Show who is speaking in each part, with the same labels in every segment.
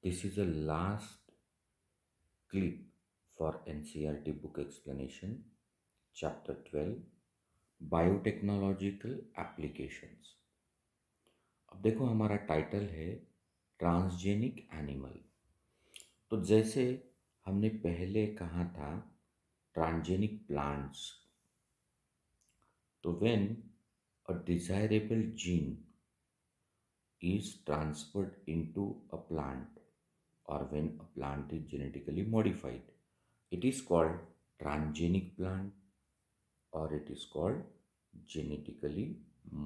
Speaker 1: This is the last clip for NCERT book explanation, chapter 12, biotechnological applications. अब देखो हमारा title है transgenic animal. तो जैसे हमने पहले कहा था ट्रांसजेनिक प्लांट्स, तो when a desirable gene is transferred into a plant or when a plant is genetically modified, it is called transgenic plant or it is called genetically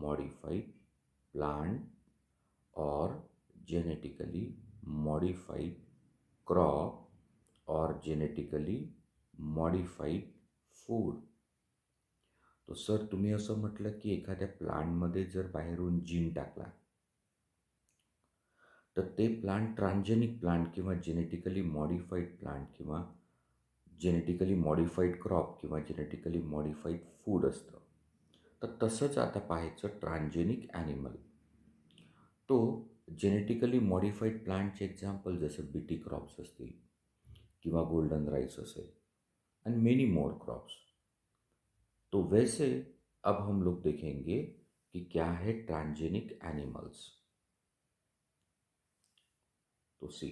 Speaker 1: modified plant or genetically modified crop or genetically modified food. तो sir तुम्ही असं म्हटलं की एखाद्या प्लांटमध्ये जर बाहेरून gene टाकला तर ते प्लांट ट्रान्सजेनिक प्लांट किंवा जेनेटिकली मॉडिफाईड प्लांट किंवा जेनेटिकली मॉडिफाईड क्रॉप किंवा जेनेटिकली मॉडिफाईड फूड असतं. तर तसंच आता पाहायचं ट्रान्सजेनिक ॲनिमल. तो जेनेटिकली मॉडिफाईड प्लांटचे एक्झाम्पल जसं बीटी क्रॉप्स असतील किंवा गोल्डन राईस असेल एंड मेनी मोर क्रॉप्स. तो वैसे अब हम लोग देखेंगे कि क्या है ट्रांसजेनिक एनिमल्स. तो see,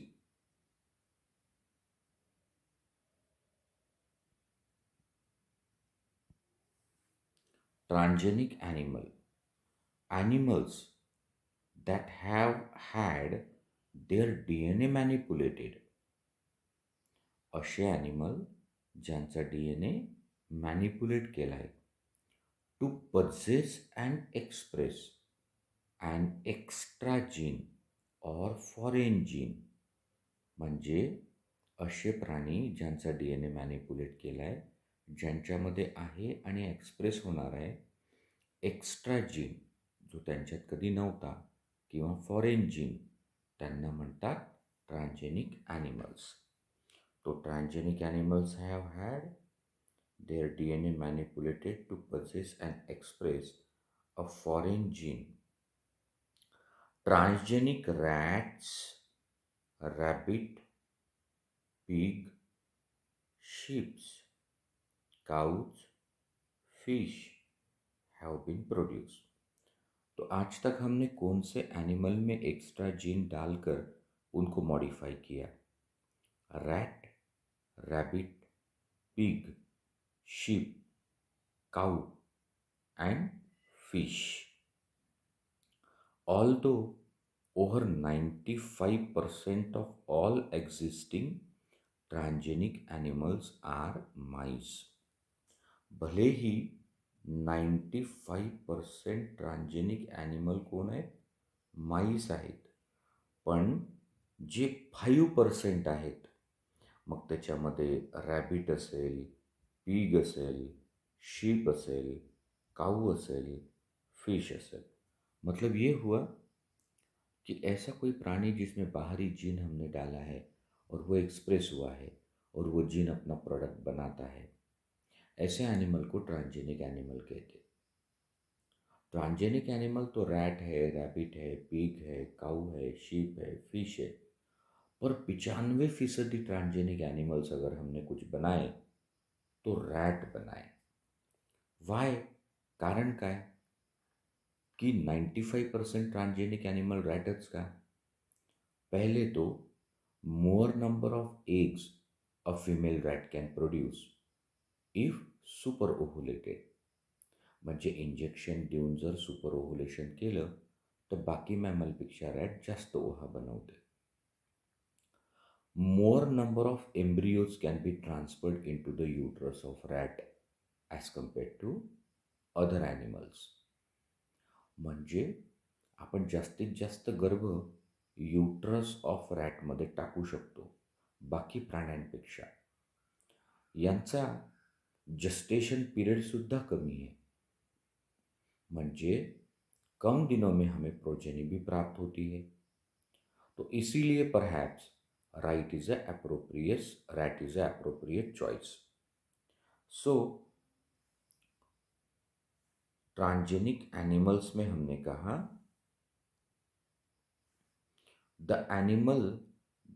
Speaker 1: transgenic animals that have had their DNA manipulated. असे ॲनिमल ज्यांचा DNA मॅनिपुलेट केला आहे to possess and express an extra gene or foreign gene. म्हणजे असे प्राणी ज्यांचा DNA मॅनिपुलेट केला आहे, ज्यांच्यामध्ये आहे आणि एक्सप्रेस होणार आहे एक्स्ट्रा जीन जो त्यांच्यात कधी नव्हता किंवा फॉरेन जीन, त्यांना म्हणतात ट्रान्सजेनिक ॲनिमल्स. तो transgenic animals have had their DNA manipulated to possess and express a foreign gene. Transgenic rats, rabbit, pig, sheep, cows, fish have been produced. तो आज तक हमने कौन से एनिमल में एक्स्ट्रा जीन डालकर उनको मॉडिफाई किया? Rat, rabbit, pig, sheep, cow and fish. Although over 95% of all existing transgenic animals are mice. भले ही 95% ट्रान्सजेनिक ॲनिमल कोण आहेत? माईस आहेत. पण जे 5% आहेत, मग त्याच्यामध्ये रॅबिट असेल, पीग असेल, शीप असेल, काऊ असेल, फिश असेल. मतलब ये हुआ कि ऐसा कोई प्राणी जिसमें बाहरी जीन हमने डाला है और वो एक्सप्रेस हुआ है और वो जीन अपना प्रोडक्ट बनाता है, ऐसे एनिमल को ट्रांसजेनिक एनिमल कहते हैं. ट्रांसजेनिक एनिमल तो रैट है, रैबिट है, पिग है, काऊ है, शीप है, फिश है. पर 95% ट्रांसजेनिक एनिमल्स अगर हमने कुछ बनाए तो रैट बनाए. वाय? कारण काय कि 95% ट्रांसजेनिक एनिमल रैटच का? पहले तो more number of eggs a female rat can produce if superovulated. म्हणजे इंजेक्शन देऊन जर सुपर ओव्हुलेशन केलं तर बाकी मॅमलपेक्षा रॅट जास्त ओहा बनवते. More number of embryos can be transferred into the uterus of rat as compared to other animals. म्हणजे आपण जास्तीत जास्त गर्भ युट्रस ऑफ रॅटमध्ये टाकू शकतो बाकी प्राण्यांपेक्षा. यांचा जस्टेशन पीरियडसुद्धा कमी है. म्हणजे कम दिनों में हमें प्रोजेनी भी प्राप्त होती है. तो इसीलिए perhaps rat is a appropriate choice. So transgenic animals में हमने कहा the animal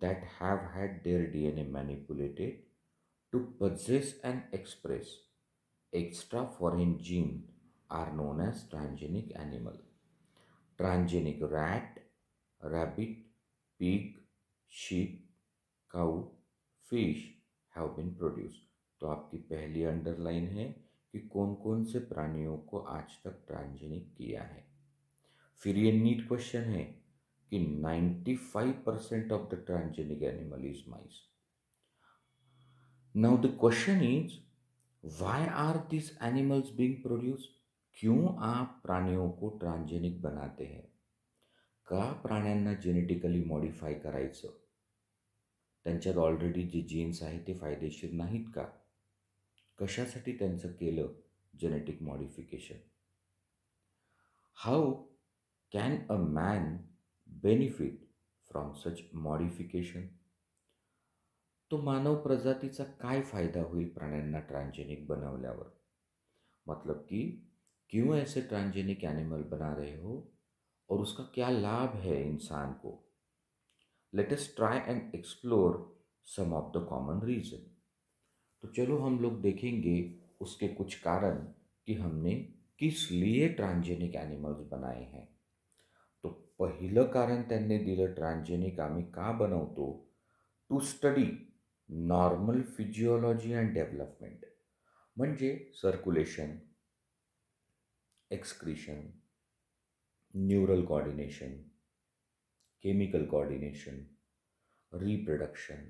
Speaker 1: that have had their DNA manipulated to possess and express extra foreign gene are known as transgenic animal. Transgenic rat, rabbit, pig, sheep, cow, fish have been produced. तो आपकी पहली underline है कि कौन कौन से प्राणियों को आज तक transgenic KIA है। फिर ये नीट क्वेश्चन है कि 95% of the transgenic animal is mice. Now the question is व्हाई आर दिस एनिमल्स बीइंग प्रोड्यूस? क्यों आप प्राणियों को ट्रांसजेनिक बनाते हैं? का प्राण्यांना जेनेटिकली मॉडिफाय करायचं? त्यांच्यात ऑलरेडी जे जीन्स आहेत ते फायदेशीर नाहीत का? कशासाठी त्यांचं केलं genetic modification? How can a man benefit from such modification? तो मानव प्रजातीचा काय फायदा होईल प्राण्यांना ट्रांसजेनिक बनवल्यावर? मतलब कि क्यों ऐसे ट्रांसजेनिक एनिमल बना रहे हो और उसका क्या लाभ है इंसान को? Let us try and explore some of the common reason. तो चलो हम लोग देखेंगे उसके कुछ कारण कि हमने किस लिए ट्रांसजेनिक एनिमल्स बनाए हैं। तो पहिलं कारण त्यांनी दिलं, ट्रांसजेनिक आम्ही का बनवतो? To study normal physiology and development, म्हणजे circulation, excretion, neural coordination, chemical coordination, reproduction,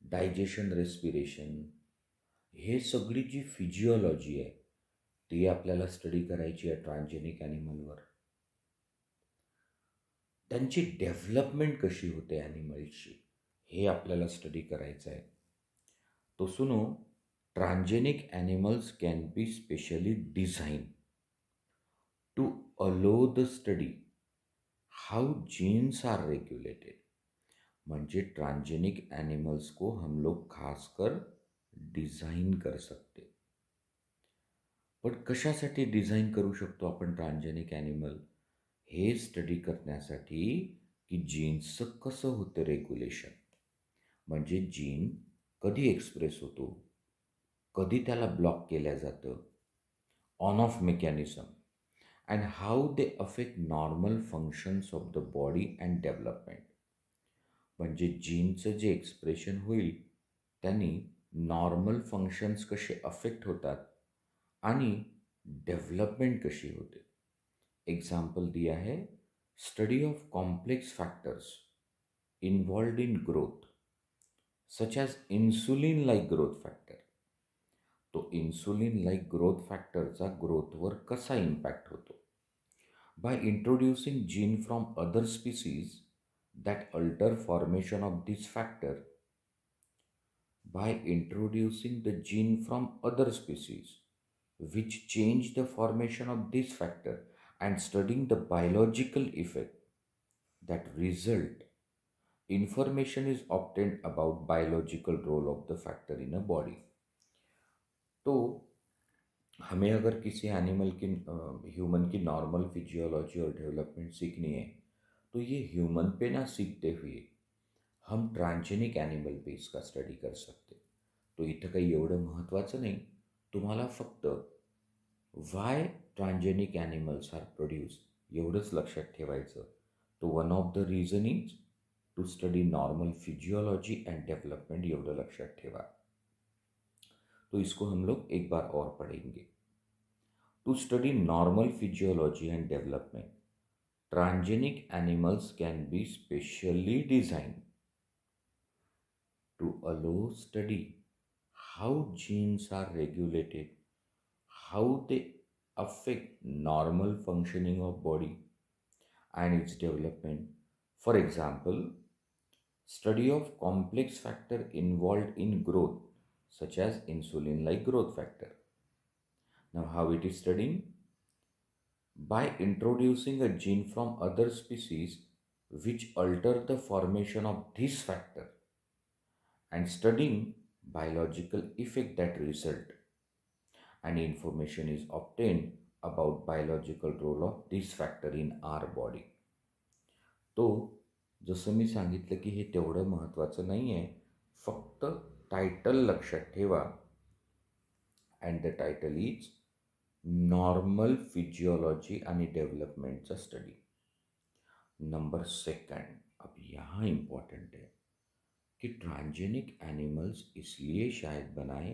Speaker 1: digestion, respiration, हे सगळी जी फिजिओलॉजी आहे ती आपल्याला स्टडी करायची आहे ट्रांसजेनिक ॲनिमलवर। त्यांची डेव्हलपमेंट कशी होते ॲनिमल्सची हे आपल्याला स्टडी करायचं आहे। तो सुनो, transgenic animals can be specially design to allow the study how genes are regulated. म्हणजे ट्रांसजेनिक एनिमल्स को हम लोग खासकर डिझाईन कर सकते। पण कशासाठी डिझाईन करू शकतो आपण ट्रांसजेनिक एनिमल? हे स्टडी करण्यासाठी की जीन्सचं कसं होतं रेग्युलेशन, म्हणजे जीन कधी एक्सप्रेस होतो, कधी त्याला ब्लॉक केलं जातं, on off mechanism, and how they affect normal functions of the body and development. म्हणजे जीनचं जे एक्सप्रेशन होईल त्यांनी नॉर्मल फंक्शन्स कसे अफेक्ट होतात आणि डेव्हलपमेंट कशी होते। एग्जाम्पल दिया है, study of complex factors involved in growth such as insulin like growth factor. तो इन्सुलिन लाइक ग्रोथ फॅक्टरचा ग्रोथवर कसा इम्पॅक्ट होतो? By introducing gene from other species that alter formation of this factor, by introducing the gene from other species which change the formation of this factor and studying the biological effect that result, information is obtained about biological role of the factor in a body। तो हमें अगर किसी animal की human की normal physiology और development सीखनी है तो ये ह्यूमन पे ना सीखते हुए हम ट्रांसजेनिक एनिमल पे इसका स्टडी कर सकते। तो इथं काही एवढं महत्त्वाचं नाही, तुम्हाला फक्त why transgenic animals are produce एवढंच लक्षात ठेवायचं। तो one of the reason is to study normal physiology and development, एवढं लक्षात ठेवा। तो इसको हम लोग एक बार और पढ़ेंगे। To study normal physiology and development, transgenic animals can be specially designed to allow study how genes are regulated, how they affect normal functioning of body and its development. For example, study of complex factor involved in growth such as insulin like growth factor. Now how it is studying? By introducing a gene from other species which alter the formation of this factor and studying biological effect that result, and information is obtained about biological role of this factor in our body। तो जसं मी सांगितलं की हे तेवढं महत्त्वाचं नाही आहे. फक्त टायटल लक्षात ठेवा. And the title is normal physiology आणि डेव्हलपमेंटचा स्टडी. नंबर सेकंड, अब यहाँ इम्पॉर्टेंट है कि ट्रांसजेनिक एनिमल्स इसलिए शायद बनाए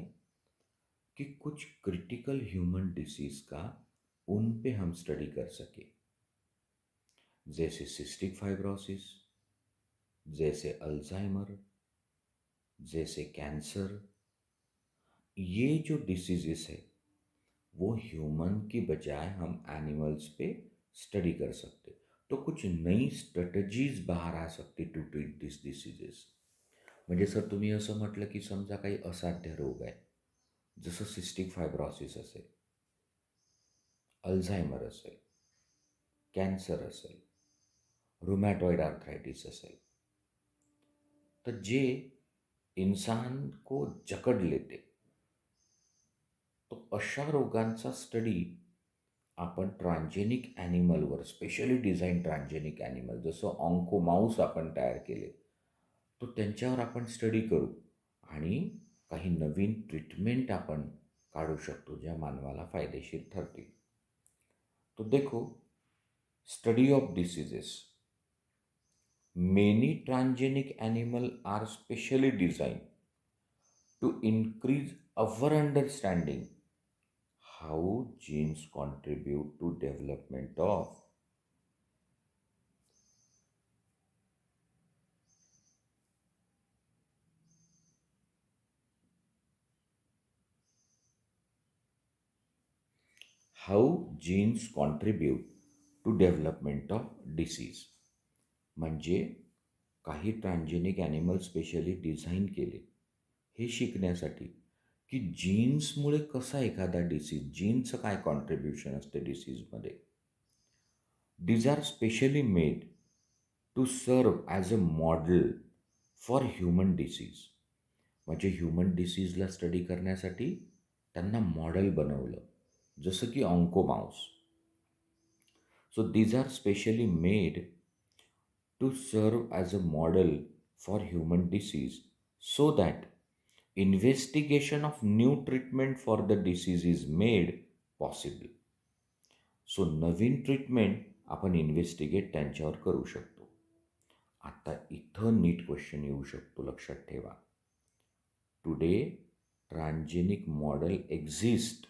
Speaker 1: कि कुछ क्रिटिकल ह्यूमन डिसीज़ का उन पे हम स्टडी कर सके, जैसे सिस्टिक फाइब्रोसिस, जैसे अल्जाइमर, जैसे कैंसर। ये जो डिसीजेस है वो ह्यूमन की बजाय हम एनिमल्स पे स्टडी कर सकते, तो कुछ नई स्ट्रॅटेजीज बाहेर आ सकते टू ट्रीट दिस डिसीजेस. म्हणजे सर तुम्ही असं म्हटलं की समजा काही असाध्य रोग आहे, जसं सिस्टिक फायब्रॉसिस असेल, अल्झायमर असेल, कॅन्सर असेल, रुमॅटॉइड आर्थराइटिस असेल, तर जे इंसान को जकड लेते, तो अशा रोगांचा स्टडी आपण ट्रान्सजेनिक ॲनिमलवर, स्पेशली डिझाईन ट्रान्सजेनिक ॲनिमल जसं ऑन्को माऊस आपण तयार केले, तो त्यांच्यावर आपण स्टडी करू आणि काही नवीन ट्रीटमेंट आपण काढू शकतो ज्या मानवाला फायदेशीर ठरतील. तो देखो, study of diseases. Many transgenic animal are specially design to increase our understanding how genes contribute to development of how genes contribute to development of disease. म्हणजे काही ट्रान्सजेनिक ॲनिमल स्पेशली डिझाईन केले हे शिकण्यासाठी की जीन्समुळे कसा एखादा डिसीज, जीनचं काय contribution असते डिसीजमध्ये. These are specially made to serve as a model for human disease. म्हणजे ह्युमन डिसीजला स्टडी करण्यासाठी त्यांना मॉडेल बनवलं, जसं की onco mouse. So these are specially made to serve as a model for human disease so that investigation of new treatment for the disease is made possible. So Naveen treatment आपण investigate त्यांच्यावर करू शकतो. आता इथं नीट question येऊ शकतो, लक्षात ठेवा. Today transgenic model exist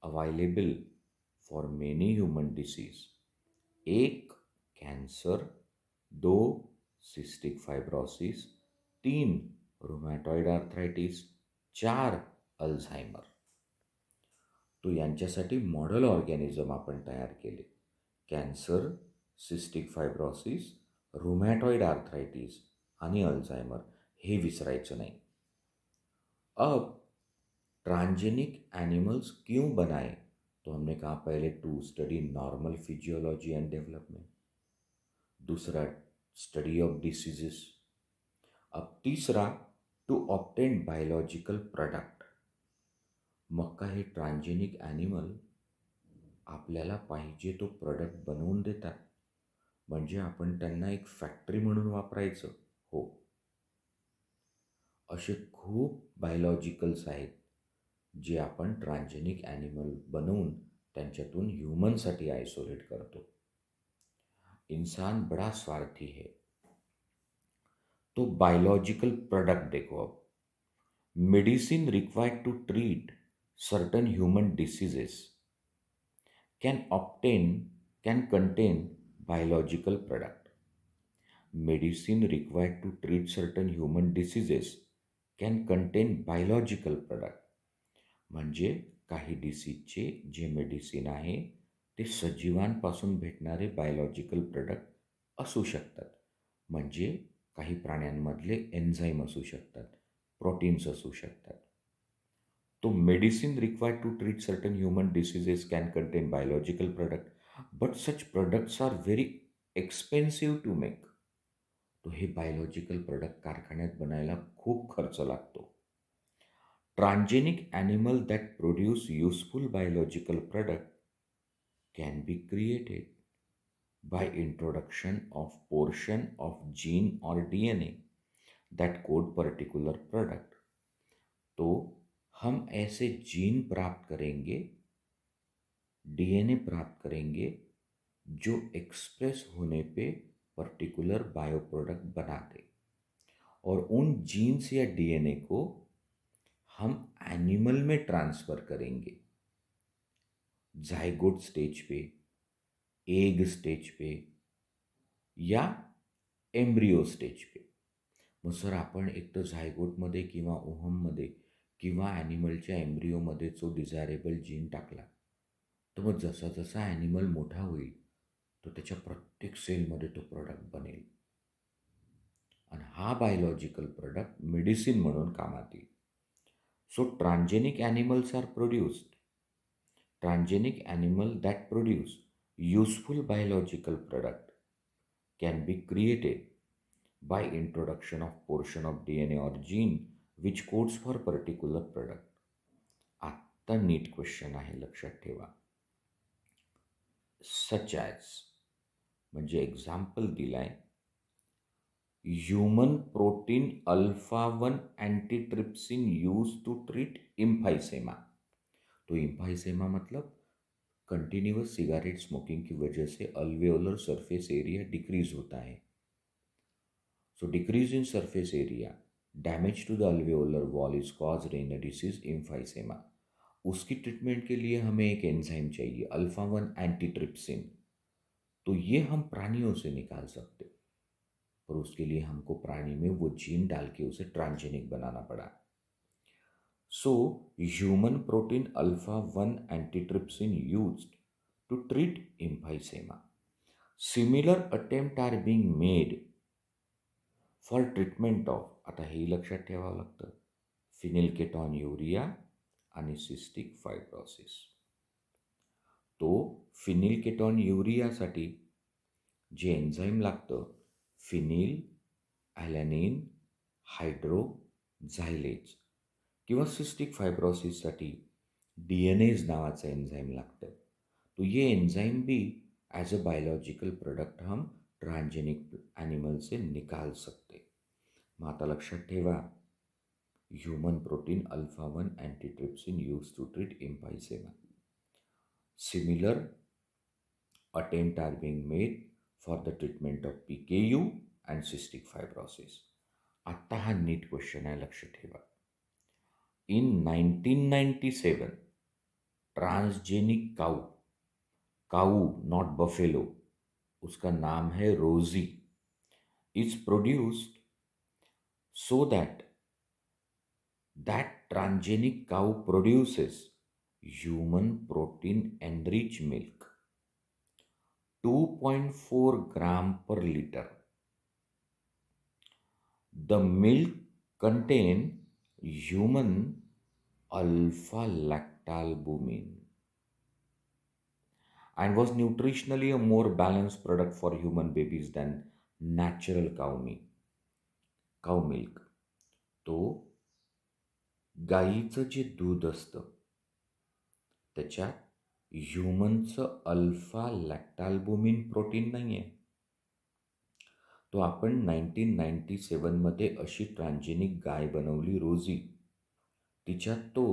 Speaker 1: available for many human disease. 1 cancer, 2 cystic fibrosis, 3 rheumatoid arthritis, 4 Alzheimer. तो यांच्यासाठी मॉडेल ऑर्गॅनिझम आपण तयार केले. Cancer, cystic fibrosis, rheumatoid arthritis आणि अल्झायमर, हे विसरायचं नाही. अब ट्रांसजेनिक एनिमल्स क्यों बनाए? तो हमने कहा पहले to study normal physiology and development, दूसरा स्टडी ऑफ डिसीजेस, अब तीसरा टू ऑब्टेन बायोलॉजिकल प्रोडक्ट. मग का हे ट्रान्सजेनिक ॲनिमल आपल्याला पाहिजे तो प्रोडक्ट बनवून देतात, म्हणजे आपण त्यांना एक फॅक्टरी म्हणून वापरायचं? हो. असे खूप बायोलॉजिकल्स आहेत जे आपण ट्रान्सजेनिक ॲनिमल बनवून त्यांच्यातून ह्यूमनसाठी आयसोलेट करतो. इंसान बड़ा स्वार्थी है. तो बायोलॉजिकल प्रोडक्ट देखो. अब medicine required to treat certain human diseases can contain biological product. Medicine required to treat certain human diseases can contain biological product. म्हणजे काही डिसीजचे जे मेडिसिन आहे ते सजीवांपासून भेटणारे बायोलॉजिकल प्रोडक्ट असू शकतात. म्हणजे काही प्राण्यांमधले एन्झाईम असू शकतात, प्रोटीन्स असू शकतात. तो medicine required to treat certain human diseases can contain biological product, but such products are very expensive to make. तो हे बायोलॉजिकल प्रोडक्ट कारखान्यात बनायला खूप खर्च लागतो. Transgenic animal that produce useful biological product can be created by introduction of portion of gene or DNA that code particular product. तो हम ऐसे gene प्राप्त करेंगे, डीएनए प्राप्त करेंगे जो एक्सप्रेस होने पे पर्टिकुलर बायो प्रोडक्ट बना दे, और उन जीन्स या डीएनए को हम एनिमल में ट्रांसफर करेंगे, जायगोट स्टेज पे, एग स्टेज पे या एम्ब्रियो स्टेज पे. मग सर आपण एक तर झायगोटमध्ये किंवा ओहममध्ये किंवा ॲनिमलच्या एम्ब्रियोमध्ये जो डिझायरेबल जीन टाकला, तर मग जसा जसा ॲनिमल मोठा होईल तो त्याच्या प्रत्येक सेलमध्ये तो प्रोडक्ट बनेल आणि हा बायोलॉजिकल प्रोडक्ट मेडिसिन म्हणून कामात येईल. So transgenic animals are produced. Transgenic animal that produce useful biological product can be created by introduction of portion of DNA or gene which codes for particular product. आता नीट question आहे, लक्षात ठेवा. Such as, म्हणजे example दिलाय, human protein alpha one antitrypsin use to treat emphysema. तो emphysema मतलब continuous cigarette smoking की वजह से अल्वेओलर सरफेस एरिया डिक्रीज होता है. So decrease in surface area, damage to the alveolar wall is caused in a disease emphysema. उसकी treatment के लिए हमें एक एंजाइम चाहिए, अल्फा-1 एंटीट्रिप्सिन. तो ये हम प्राणियों से निकाल सकते, पर उसके लिए हमको प्राणी में वो जीन डाल के उसे ट्रांसजेनिक बनाना पड़ा. So, human protein alpha-1 antitrypsin used to treat emphysema. Similar attempts are being made for treatment of, आता हे लक्षात ठेवावं लागतं, फिनिलकेटॉन्युरिया आणि सिस्टिक फायब्रोसिस. तो फिनिलकेटॉन्युरियासाठी जे एन्झाईम लागतं, फिनिल ॲलॅनिन हायड्रोझायलेज, किंवा सिस्टिक फायब्रोसिससाठी डीएनएज नावाचं एन्झाईम लागतं. तो ये एन्झाईम भी एज अ बायोलॉजिकल प्रोडक्ट हम ट्रांसजेनिक एनिमल से निकाल सकते. मग आता लक्षात ठेवा, human protein alpha one antitrypsin use to treat emphysema. Similar attempt are being made for the treatment of PKU and cystic fibrosis. आता हा नीट क्वेश्चन आहे, लक्ष ठेवा. In 1997, transgenic cow not buffalo, उसका नाम है Rosie, is produced so that transgenic cow produces human protein enriched milk 2.4 gram per liter. The milk contain human alpha-lactalbumin and was nutritionally a more balanced product for human babies than natural cow milk. तो गाईचं जे दूध असतं त्याच्यात ह्यूमनचं alpha लॅक्टाल्बुमिन protein नाही आहे. तो आपण 1997मध्ये अशी ट्रांसजेनिक गाय बनवली रोजी, तिच्यात तो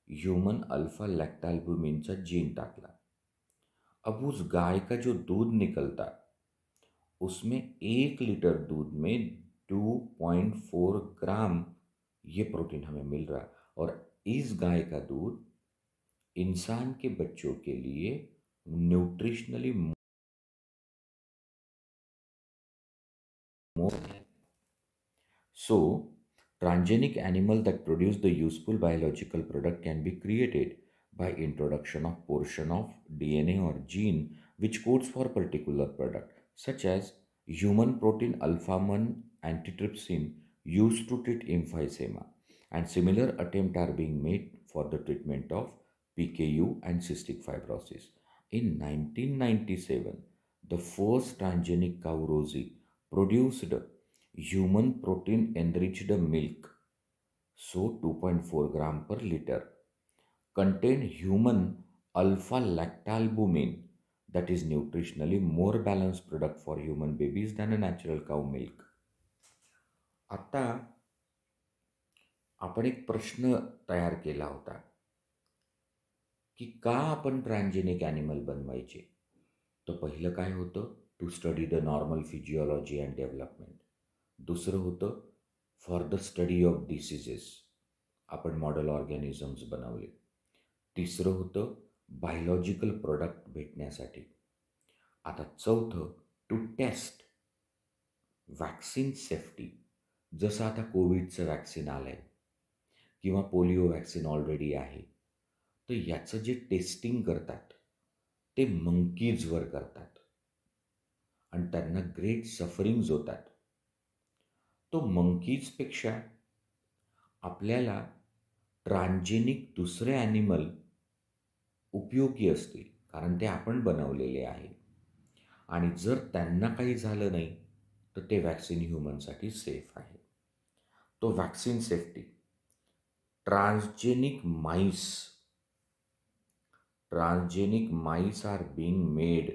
Speaker 1: ह्यूमन अल्फा लैक्टाल्बुमिन का जीन टाकला. अब उस गाय का जो दूध निकलता उसमें 1 लीटर दूध में 2.4 ग्राम ये प्रोटीन हमें मिल रहा है. और इस गाय का दूध इंसान के बच्चों के लिए nutritionally more. So, transgenic animal that produce the useful biological product can be created by introduction of portion of DNA or gene which codes for particular product, such as human protein alpha-1 antitrypsin used to treat emphysema, and similar attempts are being made for the treatment of PKU and cystic fibrosis. In 1997, the first transgenic cow Rosie produced human protein enriched milk, so 2.4 gram per liter, contained human alpha lactalbumin that is nutritionally more balanced product for human babies than a natural cow milk. आता आपण एक प्रश्न तयार केला होता की का आपण ट्रान्सजेनिक ॲनिमल बनवायचे. तर पहिलं काय होतं, to study the normal physiology and development. दुसरं होतं for the study of diseases, आपण मॉडेल ऑर्गॅनिझम्स बनवले. तिसरं होतं बायोलॉजिकल प्रोडक्ट भेटण्यासाठी. आता चौथं, टू टेस्ट वॅक्सिन सेफ्टी. जसं आता कोविडचं वॅक्सिन आलं आहे किंवा पोलिओ वॅक्सिन ऑलरेडी आहे, तर याचं जे टेस्टिंग करतात ते मंकीजवर करतात आणि त्यांना ग्रेट सफरिंग्ज होतात. तो मंकीजपेक्षा आपल्याला ट्रान्सजेनिक दुसरे ॲनिमल उपयोगी असतील, कारण ते आपण बनवलेले आहे आणि जर त्यांना काही झालं नाही तर ते वॅक्सिन ह्युमनसाठी सेफ आहे. तो vaccine safety. Transgenic mice. Transgenic mice are being made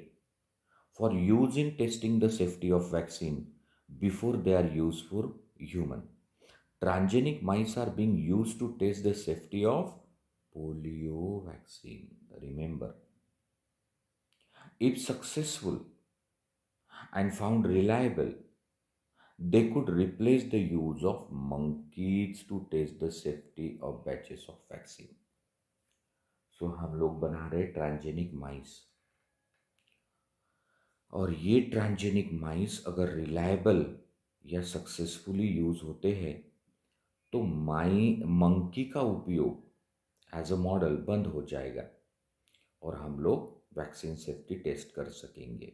Speaker 1: for use in testing the safety of vaccine before they are used for human. Transgenic mice are being used to test the safety of polio vaccine. Remember, if successful and found reliable, they could replace the use of monkeys to test the safety of batches of vaccine. So हम लोग बना रहे transgenic माइस, और ये transgenic माइस अगर reliable या successfully use होते हैं तो मंकी का उपयोग एज अ मॉडल बंद हो जाएगा और हम लोग वैक्सीन सेफ्टी टेस्ट कर सकेंगे.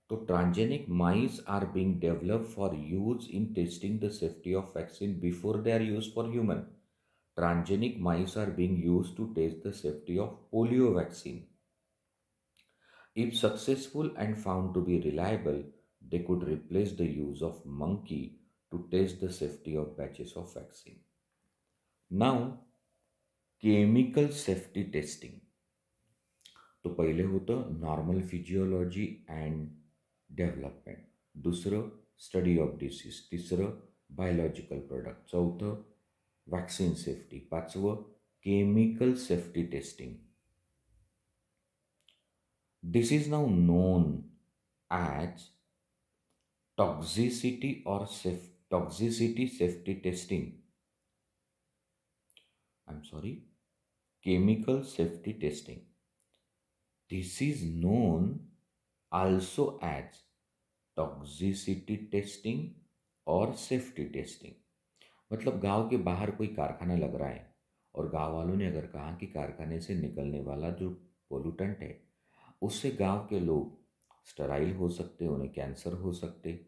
Speaker 1: तो transgenic mice R being developed for use in testing the safety of vaccine before they are use for human. Transgenic mice are being used to test the safety of polio vaccine. If successful and found to be reliable, they could replace the use of monkey to test the safety of batches of vaccine. Now, chemical safety testing. तो पहिले होतं normal physiology and development, दुसरं study of disease, तिसरं biological product, चौथं vaccine safety, पाचवं chemical safety testing. This is now known as toxicity safety testing. Chemical safety testing. This is known also as toxicity testing और safety testing. मतलब गांव के बाहर कोई कारखाना लग रहा है और गांव वालों ने अगर कहा कि कारखाने से निकलने वाला जो पोल्यूटेंट है उससे गांव के लोग स्टराइल हो सकते, उन्हें कैंसर हो सकते,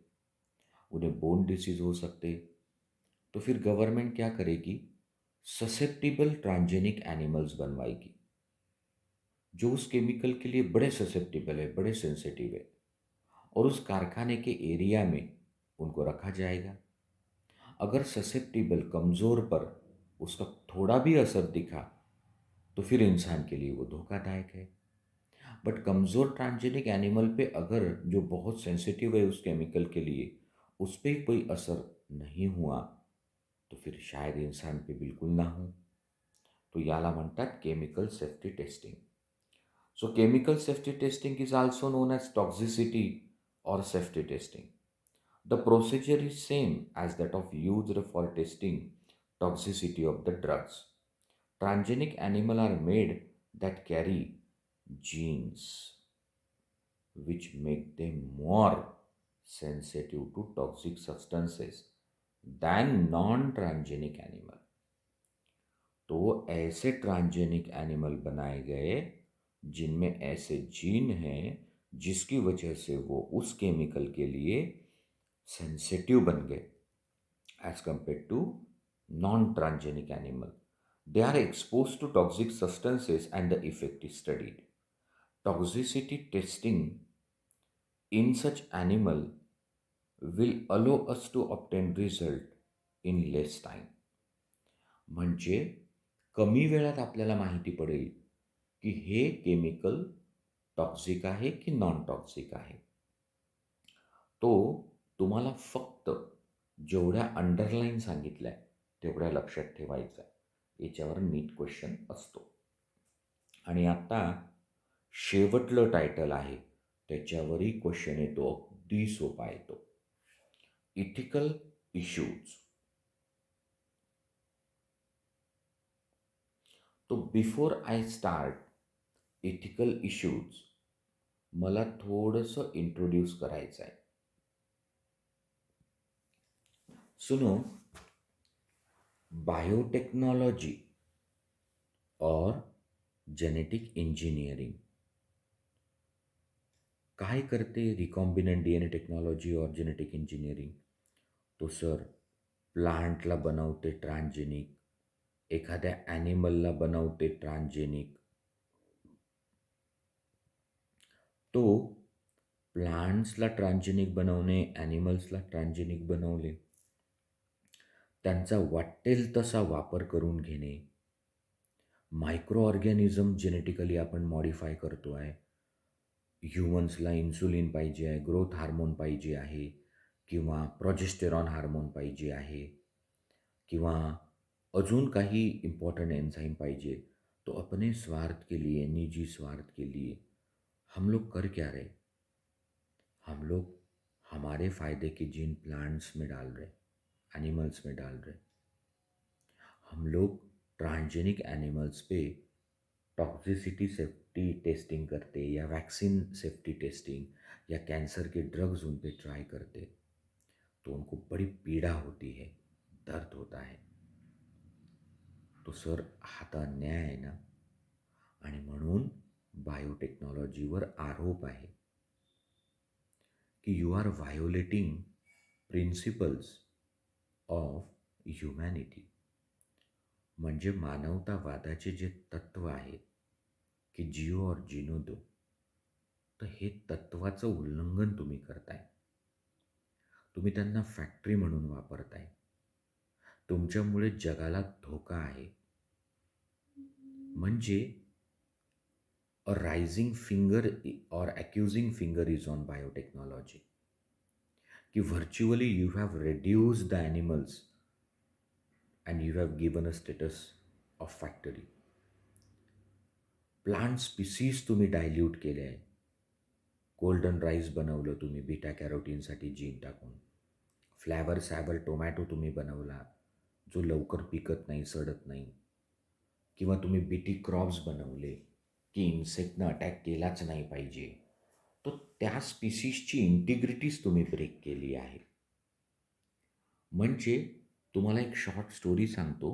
Speaker 1: उन्हें बोन डिसीज हो सकते, तो फिर गवर्नमेंट क्या करेगी, ससेप्टिबल ट्रांसजेनिक एनिमल्स बनवाएगी जो उस केमिकल के लिए बड़े ससेप्टिबल है, बड़े सेंसिटिव है, और उस कारखाने के एरिया में उनको रखा जाएगा. अगर ससेप्टिबल कमज़ोर पर उसका थोड़ा भी असर दिखा तो फिर इंसान के लिए वो धोखादायक है. बट कमज़ोर ट्रांसजेनिक एनिमल पे अगर जो बहुत सेंसिटिव है उस केमिकल के लिए उस पर कोई असर नहीं हुआ तो फिर शायद इंसान पे बिल्कुल ना हो. तो याला म्हणतात chemical safety testing. So chemical safety testing is also known as toxicity or safety testing. The procedure is same as that of used for testing toxicity of the drugs. Transgenic animals are made that carry genes which make them more sensitive to toxic substances than non-transgenic animal. तो ऐसे transgenic animal बनाए गए जिनमें ऐसे gene हैं जिसकी वजह से वो उस केमिकल के लिए सेंसिटिव बन गए as compared to non transgenic animal. They are expose to toxic substances and the effect is studied. Toxicity testing in such animal will allow us to obtain result in less time. म्हणजे कमी वेळात आपल्याला माहिती पडेल की हे chemical toxic आहे की नॉन टॉक्सिक आहे. तो तुम्हाला फक्त जेवढ्या अंडरलाईन सांगितल्या तेवढ्या लक्षात ठेवायचा आहे. याच्यावर नीट क्वेश्चन असतो. आणि आता शेवटलं टायटल आहे, त्याच्यावरही क्वेश्चन येतो, अगदी सोपा येतो. Ethical issues. तो before I start ethical issues, मला थोडंसं इंट्रोड्यूस करायचं आहे. सुनो, बायोटेक्नोलॉजी और जेनेटिक इंजीनियरिंग काय करते रिकॉम्बिनंट डीएनए टेक्नॉलॉजी और जेनेटिक इंजीनियरिंग? तो सर प्लांटला बनवते ट्रान्सजेनिक, एखाद्या ॲनिमलला बनवते ट्रान्सजेनिक. तो प्लांट्सला ट्रान्सजेनिक बनवणे, ॲनिमल्सला ट्रान्सजेनिक बनवले, त्यांचा वाटेल तसा वापर करून घेणे, मायक्रो ऑर्गॅनिझम जेनेटिकली आपण मॉडिफाय करतो आहे. ह्युमन्सला इन्सुलिन पाहिजे आहे, ग्रोथ हार्मोन पाहिजे आहे, किंवा प्रोजेस्टेरॉन हार्मोन पाहिजे आहे, किंवा अजून काही इम्पॉर्टंट एंजाइम पाहिजे, तो अपने स्वार्थ के लिए, निजी स्वार्थ के लिए हम लोग कर क्या रहे? हम लोग हमारे फ़ायदे के जीन प्लांट्स में डाल रहे, एनिमल्स में डाल रहे. हम लोग ट्रांसजेनिक एनिमल्स पे टॉक्सिसिटी सेफ्टी टेस्टिंग करते, या वैक्सीन सेफ्टी टेस्टिंग, या कैंसर के ड्रग्स उन पे ट्राई करते, तो उनको बड़ी पीड़ा होती है, दर्द होता है. तो सर हा तर अन्याय आहे ना. आणि म्हणून बायोटेक्नॉलॉजीवर आरोप आहे की you are violating principles of humanity. म्हणजे मानवतावादाचे जे तत्त्व आहे की जिओ और जिनो दो, तर हे तत्त्वाचं उल्लंघन तुम्ही करताय. तुम्ही त्यांना फॅक्टरी म्हणून वापरताय. तुमच्यामुळे जगाला धोका आहे. म्हणजे अ रायझिंग फिंगर और accusing finger is on biotechnology, की virtually you have reduced the animals and you have given a status of factory. Plant species तुम्ही डायल्यूट केले आहे. गोल्डन राईस बनवलं तुम्ही बीटा कॅरोटीनसाठी जीन टाकून. फ्लॅवर सॅवर टोमॅटो तुम्ही बनवला, जो लवकर पिकत नाही, सडत नाही. किंवा तुम्ही बीटी क्रॉप्स बनवले की इन्सेक्टनं अटॅक केलाच नाही पाहिजे. तो त्या स्पिसीजची इंटिग्रिटीज तुम्ही ब्रेक केली आहे. म्हणजे तुम्हाला एक शॉर्ट स्टोरी सांगतो.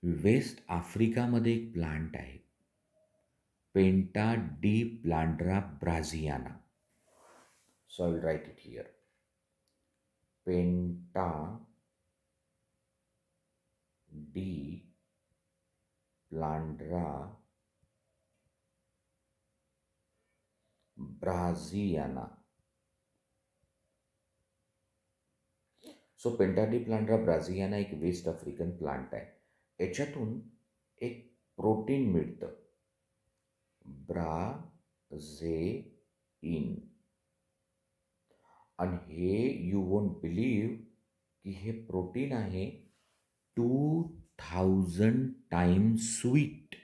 Speaker 1: वेस्ट आफ्रिकामध्ये एक प्लांट आहे, Pentadiplandra brazzeana. So I will write it here. Pentadiplandra brazzeana. So Pentadiplandra brazzeana एक वेस्ट आफ्रिकन प्लांट आहे. याच्यातून एक प्रोटीन मिळतं, ब्राझेइन. आणि हे यू वोंट बिलीव्ह की हे प्रोटीन आहे 2000 times sweet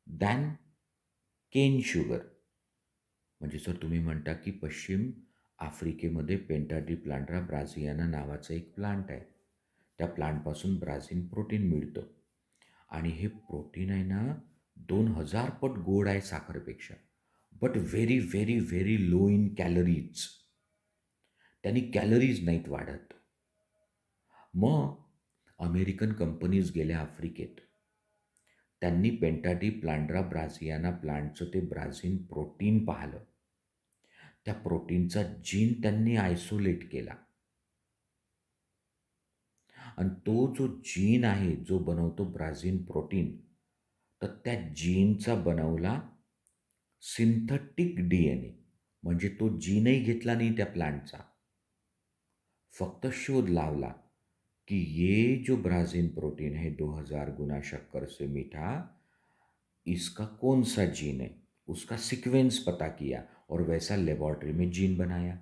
Speaker 1: than cane sugar. म्हणजे सर तुम्ही म्हणता की पश्चिम आफ्रिकेमध्ये पेंटा डी प्लांड्रा ब्राझियाना नावाचं एक प्लांट आहे. त्या प्लांटपासून ब्राझिन प्रोटीन मिळतं. आणि हे प्रोटीन आहे ना 2000 पट गोड आहे साखरेपेक्षा, but very very very low in calories. त्यांनी कॅलरीज नाहीत वाढत. मग अमेरिकन कंपनीज गेल्या आफ्रिकेत. त्यांनी पेंटा डी प्लांड्रा ब्राझियाना प्लांटचं ते ब्राझिन प्रोटीन पाहिलं. त्या प्रोटीनचा जीन त्यांनी आयसोलेट केला. आणि तो जो जीन आहे जो बनवतो ब्राझिन प्रोटीन, तर त्या जीनचा बनवला सिंथेटिक डीएनए. म्हणजे तो जीनही घेतला नाही त्या प्लांटचा, फक्त शोध लावला कि ये जो ब्राज़ीन प्रोटीन है 2000 गुना शक्कर से मीठा, इसका कौन सा जीन है, उसका सीक्वेंस पता किया और वैसा लेबॉर्ट्री में जीन बनाया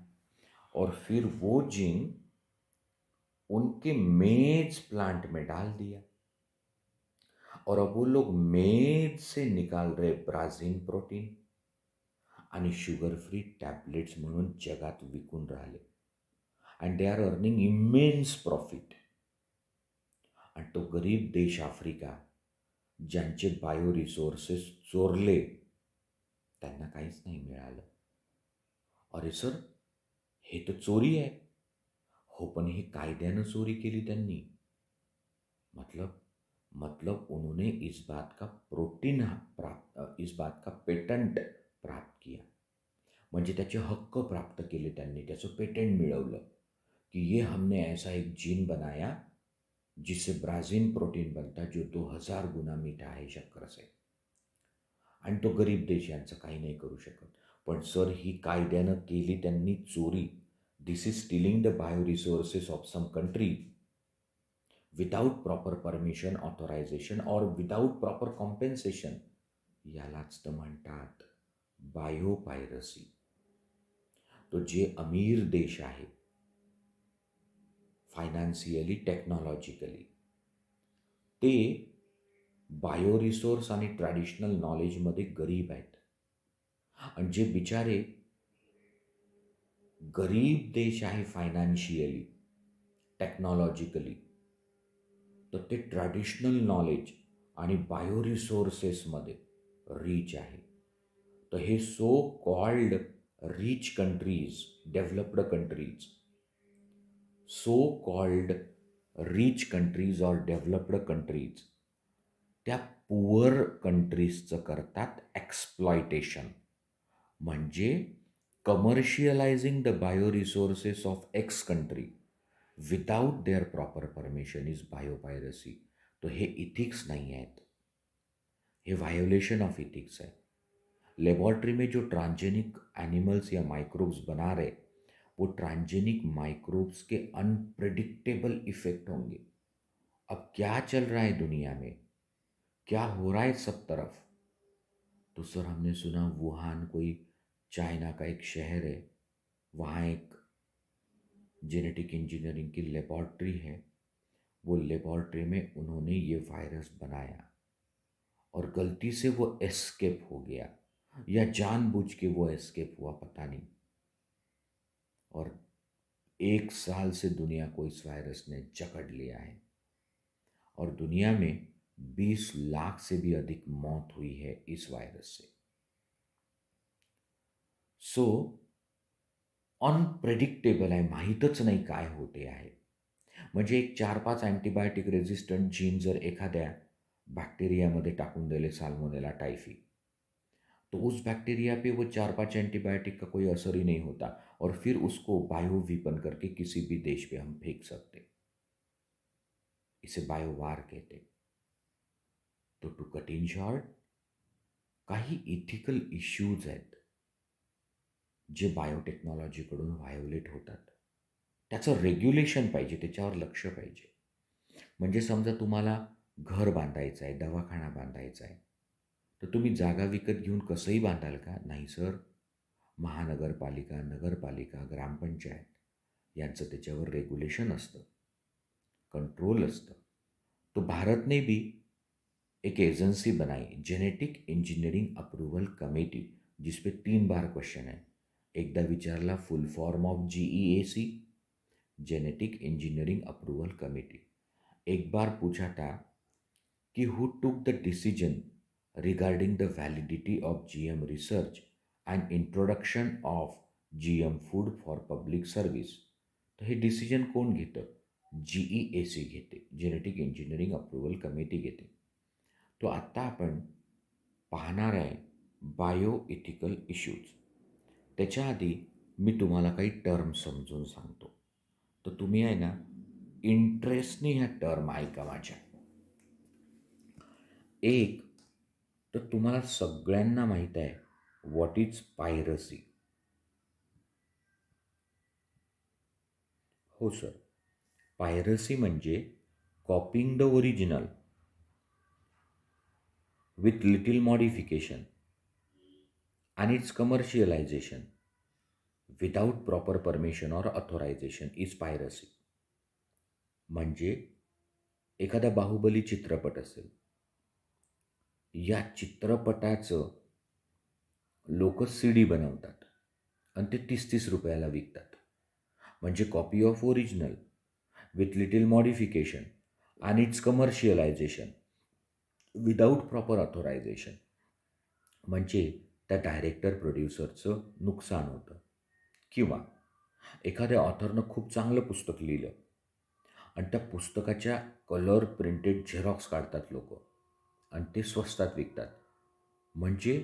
Speaker 1: और फिर वो जीन उनके मेज प्लांट में डाल दिया और अब वो लोग मेज से निकाल रहे ब्राझीन प्रोटीन आणि शुगर फ्री टॅबलेट्स म्हणून जगात विकून राहिले and they are earning immense profit. आणि तो गरीब देश आफ्रिका ज्यांचे बायो रिसोर्सेस चोरले त्यांना काहीच नाही मिळालं. अरे सर, हे तर चोरी आहे. हो, पण हे कायद्यानं चोरी केली त्यांनी. मतलब मतलब उन्होंने इस बात का पेटंट प्राप्त किया. म्हणजे त्याचे हक्क प्राप्त केले त्यांनी, त्याचं पेटेंट मिळवलं कि ये हमने ऐसा एक जीन बनाया जिससे ब्राझीन प्रोटीन बनता जो 2000 गुना मीठा आहे शक्कर से. आणि तो गरीब देश यांचं काही नाही करू शकत. पण सर, ही कायद्यानं केली त्यांनी चोरी. This is stealing the bio resources of some country without proper permission, authorisation और विदाउट प्रॉपर कॉम्पेन्सेशन. यालाच तर म्हणतात बायो पायरसी. तो जे अमीर देश आहे फायनान्शियली, टेक्नॉलॉजिकली, ते बायो रिसोर्स आणि ट्रॅडिशनल नॉलेजमध्ये गरीब आहेत. आणि जे बिचारे गरीब देश आहे फायनान्शियली, टेक्नॉलॉजिकली, तर ते ट्रॅडिशनल नॉलेज आणि बायो रिसोर्सेसमध्ये रीच आहे. तर हे so called rich countries, developed countries, so called rich countries और डेव्हलप्ड कंट्रीज त्या पुअर कंट्रीजचं करतात एक्सप्लॉयटेशन. म्हणजे commercialising the bio resources of X country without their proper permission is biopiracy. तो हे इथिक्स नहीं आहेत, हे वायोलेशन ऑफ इथिक्स है. लेबॉर्ट्री में जो ट्रांसजेनिक एनिमल्स या माइक्रोब्स बना रहे, वो ट्रांसजेनिक माइक्रोब्स के अनप्रेडिक्टेबल इफेक्ट होंगे. अब क्या चल रहा है दुनिया में, क्या हो रहा है सब तरफ. तो सर, हमने सुना वुहान कोई चाइना का एक शहर है, वहाँ एक जेनेटिक इंजीनियरिंग की लेबॉर्ट्री है. वो लेबॉर्ट्री में उन्होंने ये वायरस बनाया और गलती से वो एस्केप हो गया या जानबूझ के वो एस्केप हुआ, पता नहीं. और 1 साल से दुनिया को इस वायरस ने जकड़ लिया है और दुनिया में 20 लाख से भी अधिक मौत हुई है इस वायरस से. सो अनप्रेडिक्टेबल आहे, माहीतच नाही काय होते आहे. म्हणजे एक 4-5 अँटीबायोटिक रेजिस्टंट जीन जर एखाद्या बैक्टीरियामध्ये टाकून दिले, साल्मोनेला टाइफी, तो उस बैक्टीरिया पे वो 4-5 एंटीबायोटिक का कोई असर ही नहीं होता और फिर उसको बायो वीपन करके किसी भी देश पे हम फेंक सकते. इसे बायोवार कहते. तो टू कट इन शॉर्ट, काही इथिकल इश्यूज आहेत जे बायोटेक्नॉलॉजीकडून व्हायोलेट होतात. त्याचं रेग्युलेशन पाहिजे, त्याच्यावर लक्ष पाहिजे. म्हणजे समजा तुम्हाला घर बांधायचं आहे, दवाखाना बांधायचा आहे, तर तुम्ही जागा विकत घेऊन कसंही बांधाल का? नाही सर. महानगरपालिका, नगरपालिका, ग्रामपंचायत यांचं त्याच्यावर रेग्युलेशन असतं, कंट्रोल असतं. तो भारत ने भी एक एजेंसी बनाई, जेनेटिक इंजीनियरिंग अप्रूवल कमेटी, जिस पे 3 बार क्वेश्चन है. एकदा विचारला फुल form of GEAC, genetic engineering approval committee. एक बार पूछा था कि who took the decision regarding the validity of GM research and introduction of GM food for public service. तर हे डिसिजन कोण घेतं? GEAC घेते, जेनेटिक इंजिनिअरिंग अप्रूवल कमिटी घेते. तो आत्ता आपण पाहणार आहे बायो इथिकल इश्यूज. त्याच्या आधी मी तुम्हाला काही टर्म समजून सांगतो, तर तुम्ही आहे ना इंटरेस्टने ह्या टर्म ऐका माझ्या. एक तर तुम्हाला सगळ्यांना माहीत आहे व्हॉट इज पायरसी. हो सर, पायरसी म्हणजे copying the original. with little modification and its commercialization without proper permission or authorization is piracy. म्हणजे एखादा बाहुबली चित्रपट असेल, या चित्रपटाचं लोक सीडी बनवतात आणि ते 30-30 रुपयाला विकतात. म्हणजे copy of original with little modification आणि its commercialisation without proper authorisation. म्हणजे त्या डायरेक्टर प्रोड्युसरचं नुकसान होतं. किंवा एखाद्या ऑथरनं खूप चांगलं पुस्तक लिहिलं आणि त्या पुस्तकाच्या कलर प्रिंटेड झेरॉक्स काढतात लोक आणि ते स्वस्तात विकतात. म्हणजे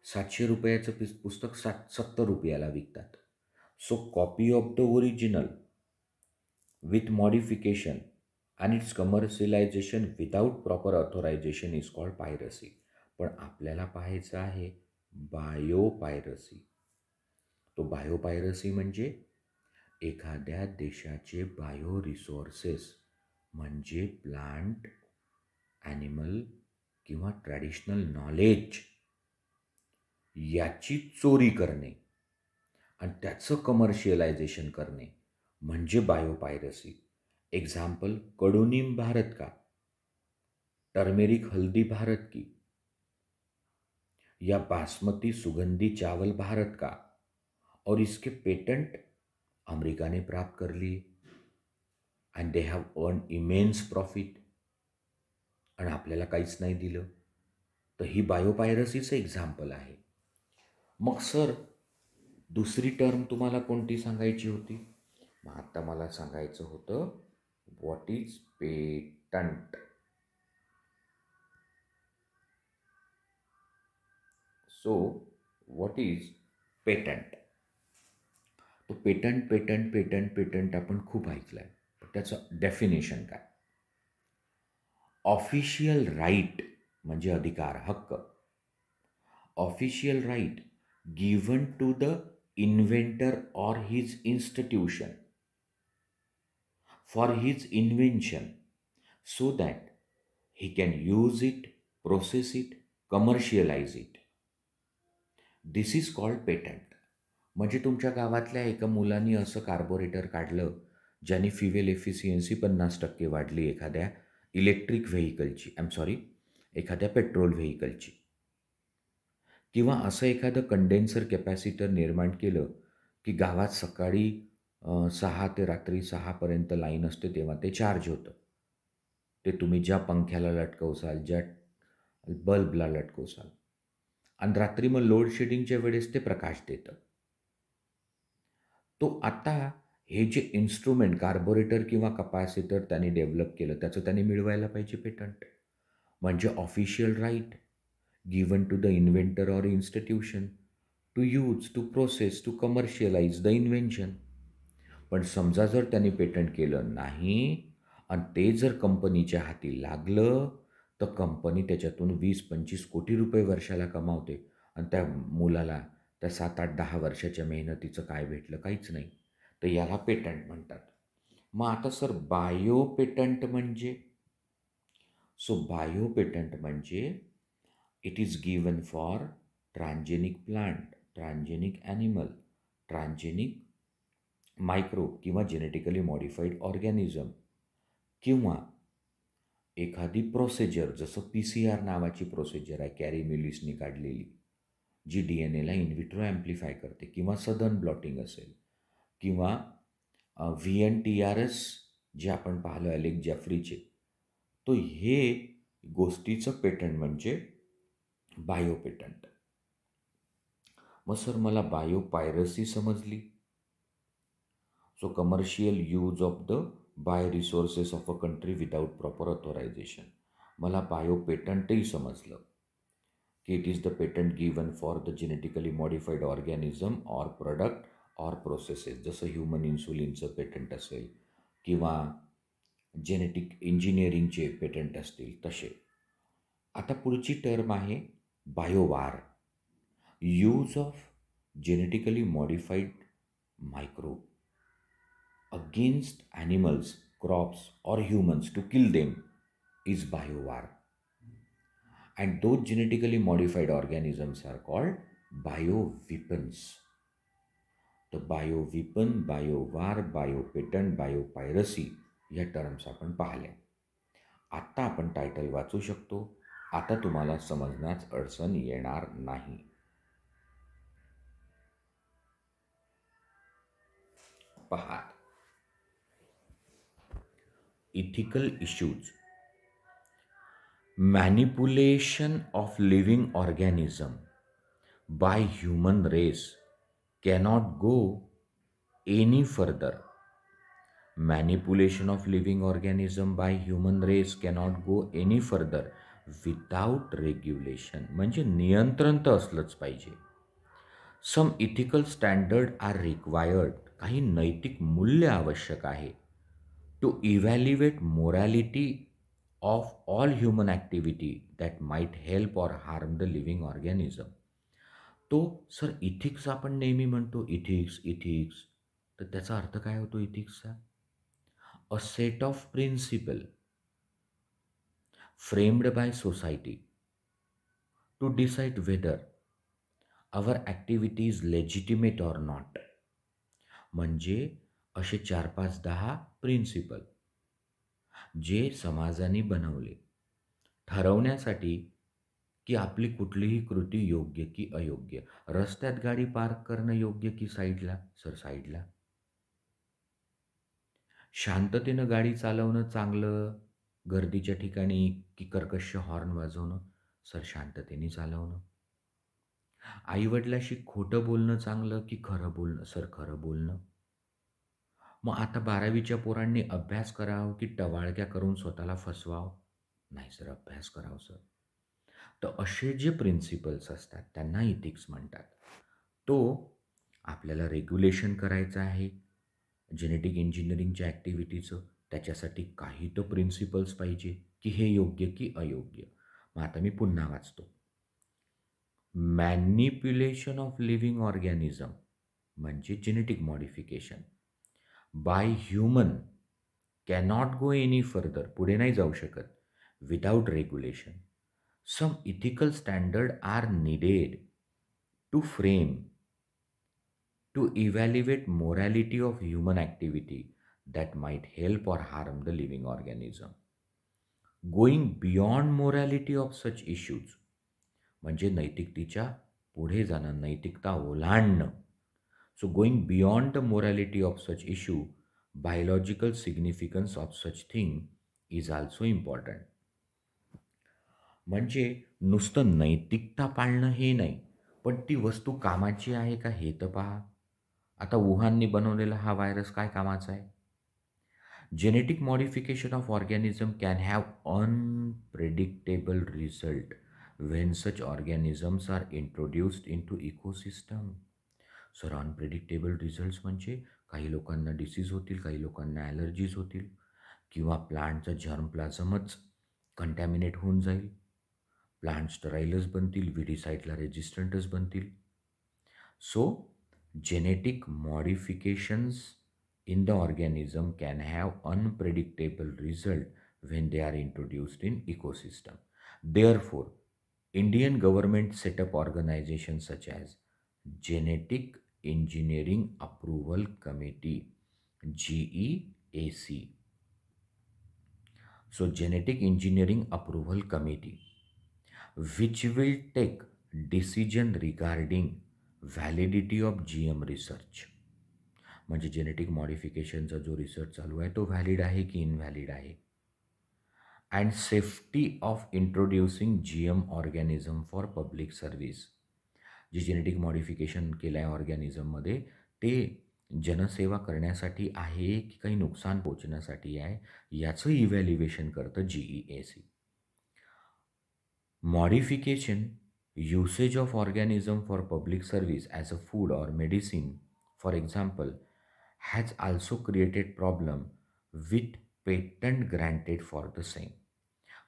Speaker 1: 700 रुपयाचं पुस्तक 70 रुपयाला विकतात. So copy of the original with modification आणि its commercialisation without proper authorisation is called piracy. पण आपल्याला पाहायचं आहे बायोपायरसी. तो बायोपायरसी म्हणजे एखाद्या देशाचे बायो रिसोर्सेस म्हणजे प्लांट, ॲनिमल किंवा ट्रॅडिशनल नॉलेज याची चोरी करणे आणि त्याचं कमर्शियलायझेशन करणे म्हणजे बायोपायरसी. एग्जाम्पल, कडुनीम भारत का, टर्मेरिक हल्दी भारत की, या बासमती सुगंधी चावल भारत का, और इसके पेटेंट अमेरिका ने प्राप्त कर लिए and they have earn immense profit आणि आपल्याला काहीच नाही दिलं. तर ही बायोपायरसीचं एक्झाम्पल आहे. मग सर दुसरी टर्म तुम्हाला कोणती सांगायची होती? मग आता मला सांगायचं होतं what is patent. So what is patent? तो पेटंट पेटंट पेटंट पेटंट आपण खूप ऐकलं आहे, पण त्याचं डेफिनेशन काय? ऑफिशियल राईट म्हणजे अधिकार, हक्क. Official right given to the inventor or his institution for his invention so that he can use it, process it, commercialize it. This is called patent. म्हणजे तुमच्या गावातल्या एका मुलांनी असं कार्बोरेटर काढलं ज्याने फ्युएल एफिशियन्सी 50% वाढली एखाद्या इलेक्ट्रिक व्हेकलची, एखाद्या पेट्रोल व्हेकलची. किंवा असं एखादं कंडेन्सर कॅपॅसिटर निर्माण केलं की गावात सकाळी 6 ते रात्री 6पर्यंत लाईन असते तेव्हा ते चार्ज होतं. ते तुम्ही ज्या पंख्याला लटकवसाल, ज्या बल्बला लटकवसाल आणि रात्री मग लोड शेडिंगच्या वेळेस ते प्रकाश देतं. तो आता हे जे इन्स्ट्रुमेंट कार्बोरेटर किंवा कपॅसिटर त्यांनी डेव्हलप केलं त्याचं त्यांनी मिळवायला पाहिजे पेटंट. म्हणजे official right given to the inventor or institution to use, to process, to commercialise the invention. पण समजा जर त्यांनी पेटंट केलं नाही आणि ते जर कंपनीच्या हाती लागलं तर कंपनी त्याच्यातून 20-25 कोटी रुपये वर्षाला कमावते आणि त्या मुलाला त्या 7-8-10 वर्षाच्या मेहनतीचं काय भेटलं? काहीच नाही. तर याला पेटंट म्हणतात. मग आता सर बायो पेटंट म्हणजे? सो बायो पेटंट म्हणजे it is given for transgenic plant, transgenic animal, transgenic microbe किंवा जेनेटिकली मॉडिफाईड ऑर्गॅनिझम किंवा एखादी प्रोसिजर, जसं PCR नावाची प्रोसिजर आहे कॅरी मिलिसनी काढलेली, जी DNAला इनविट्रो ॲम्प्लिफाय करते, किंवा सदर्न ब्लॉटिंग असेल, किंवा VNTRS जे आपण पाहिलं अलेक्स जेफ्रीचे. तो हे गोष्टीचं पेटंट म्हणजे बायो पेटंट. मग सर मला बायो पायरसी समजली. So commercial use of the bio resources of a country without proper authorisation. मला बायो पेटंटही समजलं की it is the patent given for the genetically modified organism or product or processes, जसं human इन्सुलिनचं patent असेल किंवा genetic इंजिनिअरिंगचे patent असतील तसे. आता पुढची टर्म आहे biowar. Use of genetically modified microbe against animals, crops or humans to kill them is biowar. and those genetically modified organisms are called bioweapons. तर बायोविपन, बायोवार, बायोपेटंट, बायोपायरसी या टर्म्स आपण पाहिल्या. आत्ता आपण टायटल वाचू शकतो. आता तुम्हाला समजण्यास अडचण येणार नाही. पहा, ethical issues. Manipulation of living organism by human race cannot go any further. Manipulation of living organism by human race cannot go any further without regulation. म्हणजे नियंत्रण तर असलंच पाहिजे. Some ethical standard are required. काही नैतिक मूल्य आवश्यक आहे. To evaluate morality of all human activity that might help or harm the living organism. तो सर इथिक्स आपण नेहमी म्हणतो, इथिक्स इथिक्स, तर त्याचा अर्थ काय होतो इथिक्सचा? A set of principle framed by society to decide whether our activity is legitimate or not. म्हणजे असे 4-5-10 प्रिन्सिपल जे समाजाने बनवले ठरवण्यासाठी की आपली कुठलीही कृती योग्य की अयोग्य. रस्त्यात गाडी पार्क करणं योग्य की साईडला? सर साईडला. शांततेनं गाडी चालवणं चांगलं गर्दीच्या ठिकाणी की कर्कश हॉर्न वाजवणं? सर शांततेने चालवणं. आईवडिलाशी खोटं बोलणं चांगलं की खरं बोलणं? सर खरं बोलणं. मग आता 12वीच्या पोरांनी अभ्यास करावं की टवाळक्या करून स्वतःला फसवावं? नाही सर, अभ्यास करावं सर. तर असे जे प्रिन्सिपल्स असतात त्यांना इथिक्स म्हणतात. तो आपल्याला रेग्युलेशन करायचं आहे जेनेटिक इंजिनिअरिंगच्या ॲक्टिव्हिटीचं. त्याच्यासाठी काही तर प्रिन्सिपल्स पाहिजे की हे योग्य की अयोग्य. मग आता मी पुन्हा वाचतो. मॅनिप्युलेशन ऑफ लिव्हिंग ऑर्गॅनिझम म्हणजे genetic modification by human cannot go any further, पुढे नाही जाऊ शकत, without regulation. Some ethical standards are needed to frame, to evaluate morality of human activity that might help or harm the living organism. Going beyond morality of such issues म्हणजे नैतिकतेच्या पुढे जाणं, नैतिकता ओलांडणं. So going beyond the morality of such issue, biological significance of such thing is also important. म्हणजे नुसतं नैतिकता पाळणं हे नाही, पण ती वस्तू कामाची आहे का हे तर पहा. आता वुहानने बनवलेला हा व्हायरस काय कामाचा आहे? Genetic modification of organism can have unpredictable result when such organisms are introduced into ecosystem. सर अनप्रेडिक्टेबल रिझल्ट्स म्हणजे काही लोकांना डिसीज होतील, काही लोकांना ॲलर्जीज होतील, किंवा प्लांटचा जर्मप्लाझमच कंटॅमिनेट होऊन जाईल, प्लांट स्टराईलच बनतील, विडीसाईडला रेजिस्टंटच बनतील. So genetic modifications in the organism can have unpredictable result when they are introduced in ecosystem. Therefore, Indian government set up organizations such as Genetic Engineering Approval Committee, GEAC. So Genetic Engineering Approval Committee, which will take decision regarding validity of GM research. म्हणजे genetic मॉडिफिकेशनचा जो research चालू आहे तो valid आहे की invalid आहे. And safety of introducing GM organism for public service. जे genetic modification केलं आहे ऑर्गॅनिझममध्ये ते जनसेवा करण्यासाठी आहे की काही नुकसान पोचण्यासाठी आहे याचं इव्हॅल्युएशन करतं GEAC. Modification usage of organism for public service as a food or medicine for example has also created problem with patent granted for the same.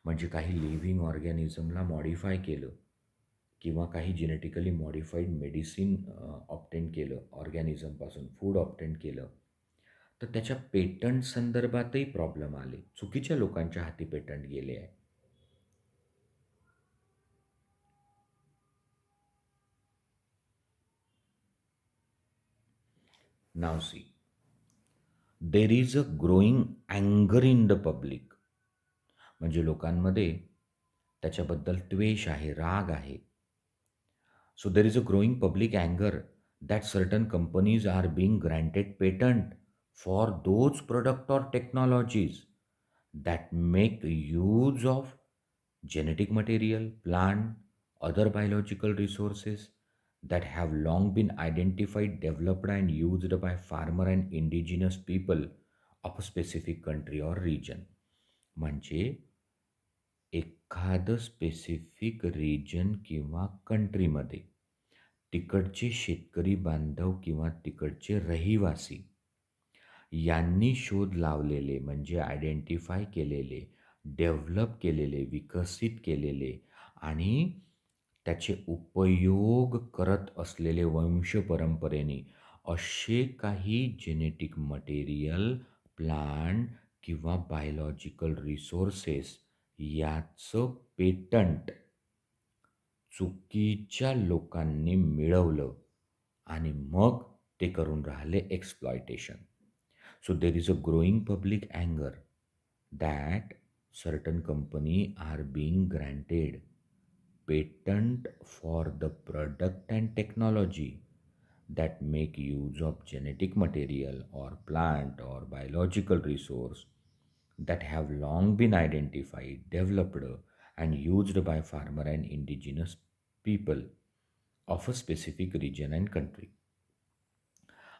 Speaker 1: म्हणजे काही लिव्हिंग ऑर्गॅनिझमला मॉडिफाय केलं किंवा काही जेनेटिकली मॉडिफाईड मेडिसिन ऑब्टेन केलं, ऑर्गॅनिझमपासून food obtain केलं, तर त्याच्या patent संदर्भातही प्रॉब्लेम आले, चुकीच्या लोकांच्या हाती पेटंट गेले आहे. नाव C, there is a growing अँगर इन द पब्लिक. म्हणजे लोकांमध्ये त्याच्याबद्दल द्वेष आहे, राग आहे. So there is a growing public anger that certain companies are being granted patent for those product or technologies that make use of genetic material, plant, other biological resources that have long been identified, developed and used by farmer and indigenous people of a specific country or region. म्हणजे एखादं specific region किंवा कंट्रीमध्ये तिकडचे शेतकरी बांधव किंवा तिकडचे रहिवासी यांनी शोध लावलेले म्हणजे आयडेंटिफाय केलेले, डेव्हलप केलेले, विकसित केलेले आणि त्याचे उपयोग करत असलेले वंशपरंपरेने असे काही जेनेटिक मटेरियल, प्लांट किंवा बायोलॉजिकल रिसोर्सेस याचं पेटंट चुकीच्या लोकांनी मिळवलं आणि मग ते करून राहिले exploitation. So there is a growing public अँगर that certain company are being granted patent for the product and technology that make use of genetic material or plant or biological resource that have long been identified, developed, and used by farmer and indigenous people of a specific region and country.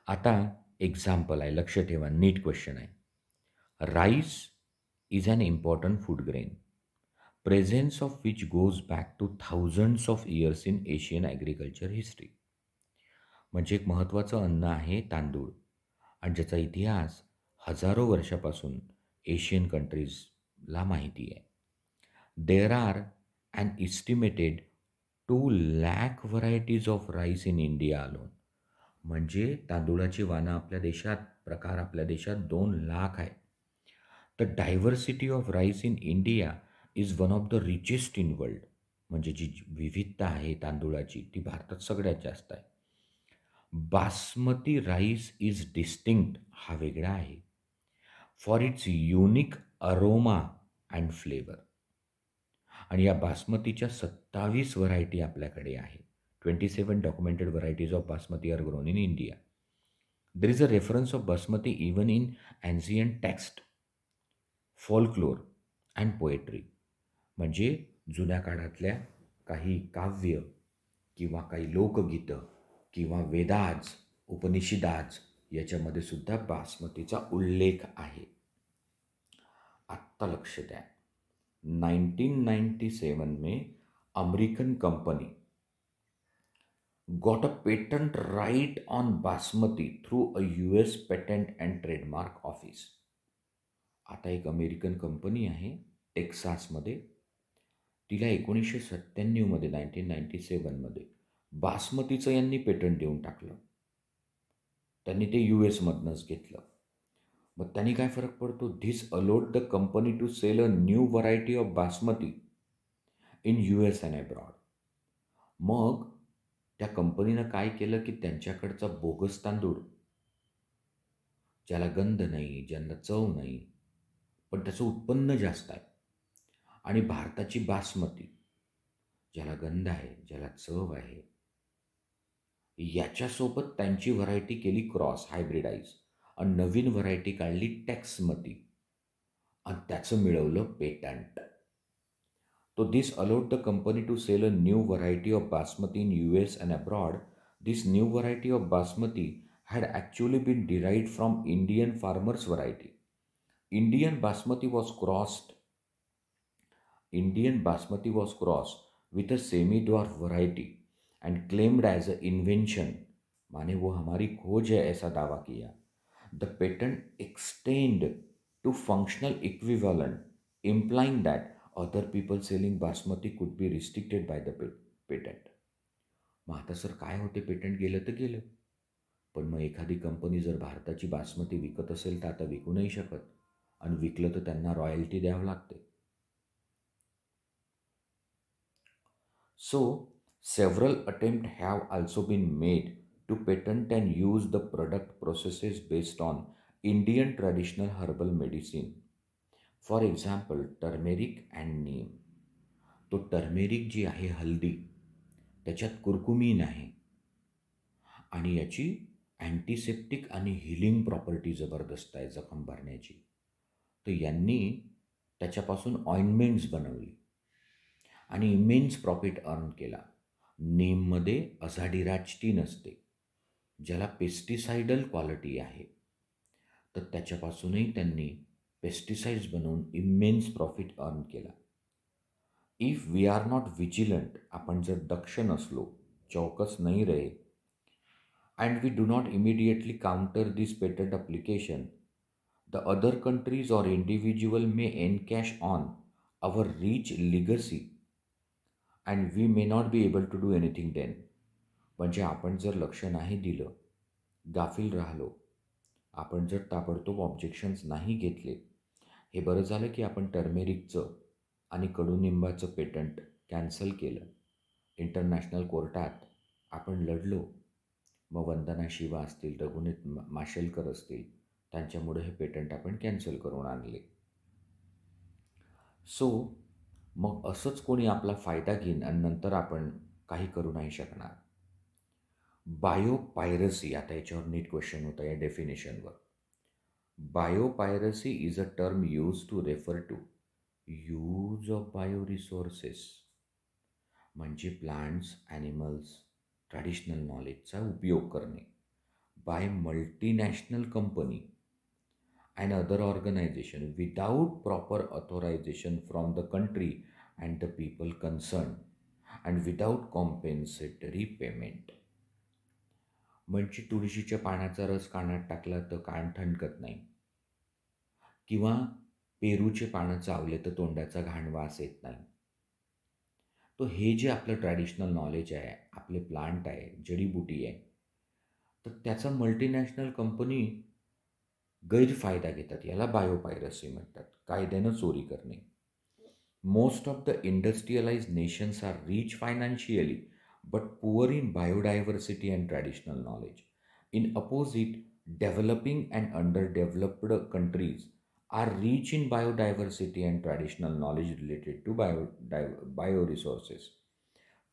Speaker 1: आता example आहे, लक्ष ठेवा, नीट question आहे. Rice is an important food grain presence of which goes back to thousands of years in Asian agriculture history. म्हणजे एक महत्त्वाचं अन्न आहे तांदूळ आणि ज्याचा इतिहास हजारो वर्षापासून एशियन कंट्रीजला माहिती आहे. There are an estimated 2 lakh varieties of rice in India alone. म्हणजे तांदूळाची वानं आपल्या देशात, प्रकार आपल्या देशात 2 लाख आहे. The diversity of rice in India is one of the richest in world. म्हणजे जी विविधता आहे तांदूळाची ती भारतात सगळ्यात जास्त आहे. बासमती राईस इज डिस्टिंक्ट, हा वेगळा आहे, for its unique aroma and flavour. आणि या बासमतीच्या 27 व्हरायटी आपल्याकडे आहे. 27 documented varieties of basmati are grown in India. There is a reference of basmati even in ancient text, folklore and poetry. म्हणजे जुन्या काळातल्या काही काव्य किंवा काही लोकगीतं किंवा वेदाज, उपनिषदाज याच्यामध्ये सुद्धा बासमतीचा उल्लेख आहे. आत्ता लक्ष द्या, 1997 में American company got a patent right on basmati through a US patent and trademark office. आता एक अमेरिकन कंपनी आहे टेक्सासमध्ये, तिला 1997मध्ये 1997मध्ये बासमतीचं यांनी पेटंट देऊन टाकलं. त्यांनी ते US मधनंच घेतलं. मग त्यांनी काय फरक पडतो? This allowed the company to sell a new variety of basmati in US and abroad. मग त्या कंपनीनं काय केलं की त्यांच्याकडचा बोगस तांदूळ, ज्याला गंध नाही, ज्यांना चव नाही, पण त्याचं उत्पन्न जास्त आहे, आणि भारताची बासमती ज्याला गंध आहे, ज्याला चव आहे, याच्यासोबत त्यांची व्हरायटी केली क्रॉस, हायब्रिडाईज, आणि नवीन व्हरायटी काढली टेक्समती आणि त्याचं मिळवलं patent. So this allowed the company to sell a new variety of basmati in US and abroad. This new variety of basmati had actually been derived from Indian farmers' variety. Indian basmati was crossed. Indian basmati was crossed with a semi-dwarf variety and claimed as an invention. Mane वो हमारी खोज है ऐसा दावा KIA. The patent extended to functional equivalent, implying that other people selling basmati could be restricted by the patent. मग आता sir काय होते, पेटंट गेलं तर गेलं, पण मग एखादी कंपनी जर भारताची बासमती विकत असेल तर आता विकू नाही शकत, आणि विकलं तर त्यांना रॉयल्टी द्यावं लागते. So several attempt have also been made to patent and use the product processes based on Indian traditional herbal medicine. For example, turmeric and neem. तो टर्मेरिक जी आहे हल्दी, त्याच्यात कुर्कुमीन आहे आणि याची अँटीसेप्टिक आणि हिलिंग प्रॉपर्टी जबरदस्त आहे जखम भरण्याची. तर यांनी त्याच्यापासून ऑइंटमेंट्स बनवली आणि इमेन्स प्रॉफिट अर्न केला. नीममध्ये अझाडिराच्टिन असते, ज्याला पेस्टिसायडल क्वालिटी आहे. तर त्याच्यापासूनही त्यांनी पेस्टिसाइड्स बनवून इमेन्स प्रॉफिट अर्न केला. If we are not vigilant, आपण जर दक्ष नसलो, चौकस नहीं रहे, and we do not immediately counter this patent application, the other countries or individual may encash on our rich legacy and we may not be able to do anything then. म्हणजे आपण जर लक्ष नाही दिलं, गाफील राहिलो, आपण जर ताबडतोब ऑब्जेक्शन्स नाही घेतले, हे बरं झालं की आपण टर्मेरिकचं आणि कडुनिंबाचं पेटंट कॅन्सल केलं. इंटरनॅशनल कोर्टात आपण लढलो. मग वंदना शिवा असतील, रघुनीत माशेलकर असतील, त्यांच्यामुळे हे पेटंट आपण कॅन्सल करून आणले. सो मग असंच कोणी आपला फायदा घेईन आणि नंतर आपण काही करू नाही शकणार. बायोपायरसी, आता याच्यावर नीट क्वेश्चन होता या डेफिनेशनवर. Biopiracy is a term use to refer to use of bio resources, म्हणजे प्लांट्स, ॲनिमल्स, ट्रॅडिशनल नॉलेजचा उपयोग करणे by multinational company and other organisation without proper authorisation from the country and the people concern and without compensatory payment. म्हणजे तुळशीच्या पानाचा रस कानात टाकला तर कान ठणकत नाही, किंवा पेरूचे पानं चावले तर तोंडाचा घाण वास येत नाही. तो हे जे आपलं ट्रॅडिशनल नॉलेज आहे, आपले प्लांट आहे, जडीबुटी आहे, तर त्याचा मल्टीनॅशनल कंपनी गैरफायदा घेतात. याला बायोपायरसी म्हणतात, कायद्यानं चोरी करणे. Most of the industrialised nations are rich financially but poor in biodiversity and traditional knowledge. In opposite, developing and underdeveloped countries are rich in biodiversity and traditional knowledge related to bioresources.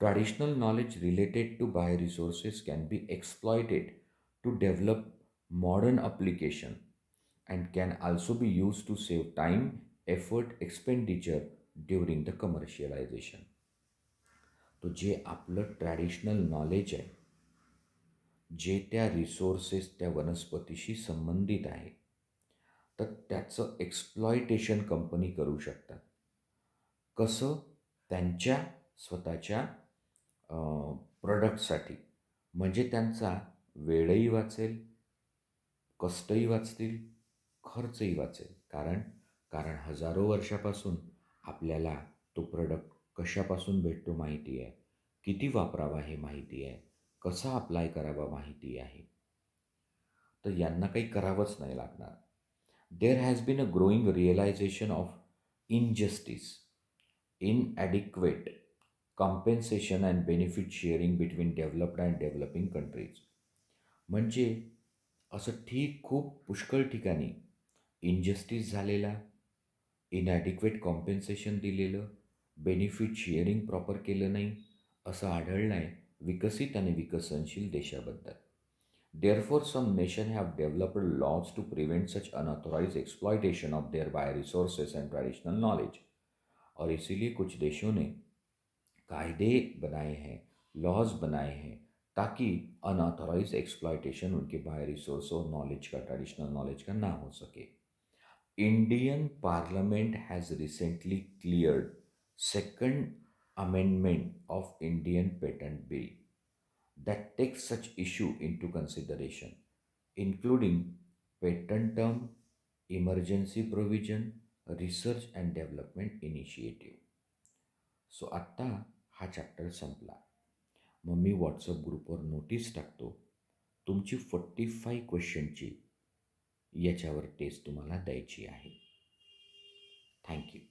Speaker 1: Traditional knowledge related to bioresources can be exploited to develop modern application and can also be used to save time, effort, expenditure during the commercialization. तो जे आपलं traditional knowledge आहे, जे त्या resources, त्या वनस्पतीशी संबंधित आहे, तर त्याचं एक्सप्लॉयटेशन कंपनी करू शकतात. कसं? त्यांच्या स्वतःच्या प्रोडक्टसाठी. म्हणजे त्यांचा वेळही वाचेल, कष्टही वाचतील, खर्चही वाचेल. कारण हजारो वर्षापासून आपल्याला तो प्रोडक्ट कशापासून भेटतो माहिती आहे, किती वापरावा हे माहिती आहे, कसा अप्लाय करावा माहिती आहे. तर यांना काही करावंच नाही लागणार. There has been a growing realization of injustice, inadequate compensation and benefit sharing between developed and developing countries. म्हणजे असं खूप पुष्कळ ठिकाणी इनजस्टिस झालेला, इनॲडिक्वेट कॉम्पेन्सेशन दिलेलं, बेनिफिट शेअरिंग प्रॉपर केलं नाही, असं आढळलं आहे विकसित आणि विकसनशील देशाबद्दल. Therefore, some nations have developed laws to prevent such unauthorized exploitation of their bioresources and traditional knowledge. और इसीलिए कुछ देशों ने कायदे बनाए हैं, लॉज बनाए हैं, ताकि अनऑथोराइज एक्सप्लॉयटेशन उनके बायोरिसोर्स और नॉलेज का, ट्रेडिशनल नॉलेज का ना हो सके. Indian parliament has recently cleared second amendment of Indian patent bill that takes such issue into consideration, including patent term, emergency provision, research and development initiative. So आत्ता हा chapter संपला. मग मी WhatsApp ग्रुपवर notice टाकतो, तुमची 45 क्वेश्चनची याच्यावर टेस्ट तुम्हाला द्यायची आहे. थँक्यू.